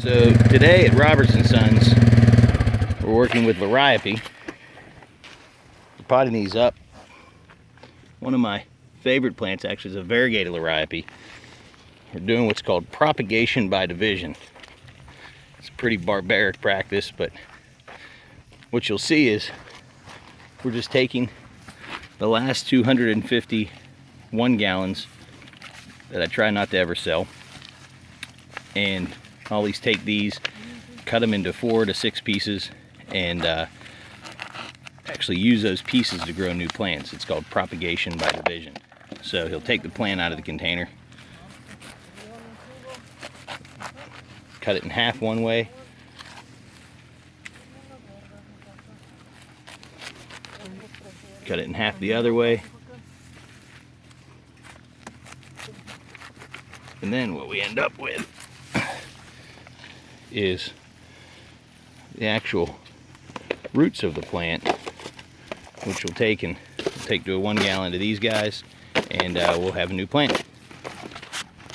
So today at Robertson Sons, we're working with liriope. We're potting these up. One of my favorite plants actually is a variegated liriope. We're doing what's called propagation by division. It's a pretty barbaric practice, but what you'll see is we're just taking the last 250 1-gallons that I try not to ever sell, and I'll always take these, cut them into 4 to 6 pieces, and actually use those pieces to grow new plants. It's called propagation by division. So he'll take the plant out of the container, cut it in half one way, cut it in half the other way, and then what we end up with is the actual roots of the plant, which we'll take to a 1 gallon to these guys, and we'll have a new plant.